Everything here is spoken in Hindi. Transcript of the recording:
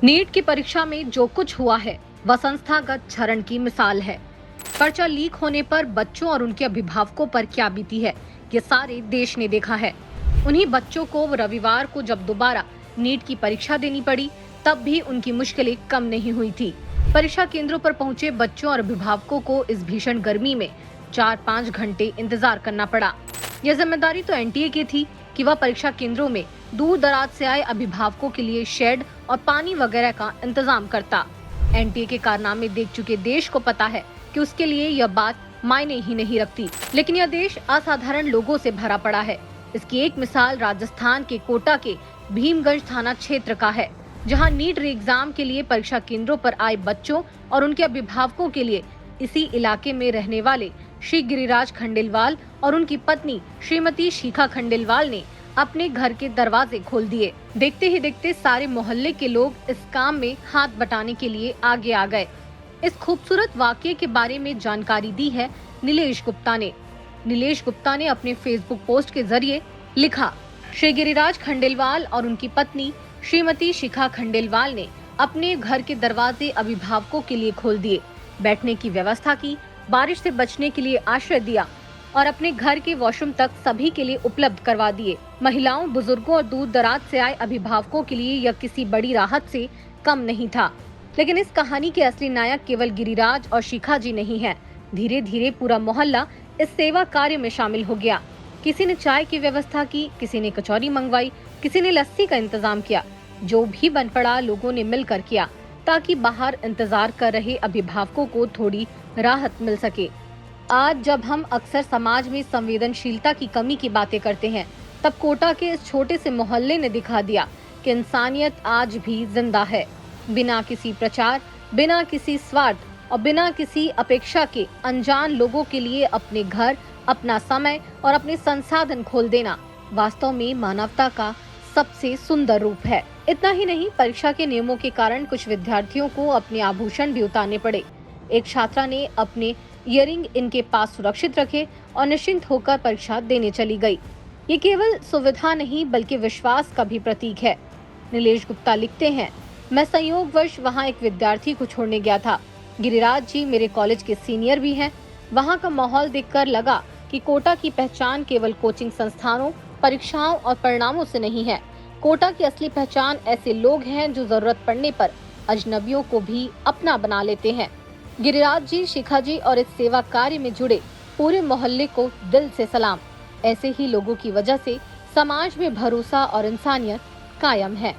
नीट की परीक्षा में जो कुछ हुआ है वह संस्थागत क्षरण की मिसाल है। पर्चा लीक होने पर बच्चों और उनके अभिभावकों पर क्या बीती है, ये सारे देश ने देखा है। उन्हीं बच्चों को रविवार को जब दोबारा नीट की परीक्षा देनी पड़ी, तब भी उनकी मुश्किलें कम नहीं हुई थी। परीक्षा केंद्रों पर पहुंचे बच्चों और अभिभावकों को इस भीषण गर्मी में 4-5 घंटे इंतजार करना पड़ा। यह जिम्मेदारी तो एनटीए की थी कि वह परीक्षा केंद्रों में दूर दराज से आए अभिभावकों के लिए शेड और पानी वगैरह का इंतजाम करता। एनटीए के कारनामे देख चुके देश को पता है कि उसके लिए यह बात मायने ही नहीं रखती। लेकिन यह देश असाधारण लोगों से भरा पड़ा है। इसकी एक मिसाल राजस्थान के कोटा के भीमगंज थाना क्षेत्र का है, जहां नीट री एग्जाम के लिए परीक्षा केंद्रों पर आए बच्चों और उनके अभिभावकों के लिए इसी इलाके में रहने वाले श्री गिरिराज खंडेलवाल और उनकी पत्नी श्रीमती शिखा खंडेलवाल ने अपने घर के दरवाजे खोल दिए। देखते ही देखते सारे मोहल्ले के लोग इस काम में हाथ बटाने के लिए आगे आ गए। इस खूबसूरत वाकये के बारे में जानकारी दी है नीलेश गुप्ता ने। नीलेश गुप्ता ने अपने फेसबुक पोस्ट के जरिए लिखा, श्री गिरिराज खंडेलवाल और उनकी पत्नी श्रीमती शिखा खंडेलवाल ने अपने घर के दरवाजे अभिभावकों के लिए खोल दिए, बैठने की व्यवस्था की, बारिश से बचने के लिए आश्रय दिया और अपने घर के वॉशरूम तक सभी के लिए उपलब्ध करवा दिए। महिलाओं, बुजुर्गों और दूर दराज से आए अभिभावकों के लिए यह किसी बड़ी राहत से कम नहीं था। लेकिन इस कहानी के असली नायक केवल गिरिराज और शिखा जी नहीं है। धीरे धीरे पूरा मोहल्ला इस सेवा कार्य में शामिल हो गया। किसी ने चाय की व्यवस्था की, किसी ने कचौरी मंगवाई, किसी ने लस्सी का इंतजाम किया। जो भी बन पड़ा लोगों ने मिलकर किया, ताकि बाहर इंतजार कर रहे अभिभावकों को थोड़ी राहत मिल सके। आज जब हम अक्सर समाज में संवेदनशीलता की कमी की बातें करते हैं, तब कोटा के इस छोटे से मोहल्ले ने दिखा दिया कि इंसानियत आज भी जिंदा है। बिना किसी प्रचार, बिना किसी स्वार्थ और बिना किसी अपेक्षा के अनजान लोगों के लिए अपने घर, अपना समय और अपने संसाधन खोल देना वास्तव में मानवता का सबसे सुंदर रूप है। इतना ही नहीं, परीक्षा के नियमों के कारण कुछ विद्यार्थियों को अपने आभूषण भी उतारने पड़े। एक छात्रा ने अपने इयररिंग इनके पास सुरक्षित रखे और निश्चिंत होकर परीक्षा देने चली गई। ये केवल सुविधा नहीं बल्कि विश्वास का भी प्रतीक है। नीलेश गुप्ता लिखते हैं, मैं संयोगवश वहाँ एक विद्यार्थी को छोड़ने गया था। गिरिराज जी मेरे कॉलेज के सीनियर भी हैं। वहाँ का माहौल देखकर लगा कि कोटा की पहचान केवल कोचिंग संस्थानों, परीक्षाओं और परिणामों से नहीं है। कोटा की असली पहचान ऐसे लोग हैं जो जरूरत पड़ने पर अजनबियों को भी अपना बना लेते हैं। गिरिराज जी, शिखा जी और इस सेवा कार्य में जुड़े पूरे मोहल्ले को दिल से सलाम। ऐसे ही लोगों की वजह से समाज में भरोसा और इंसानियत कायम है।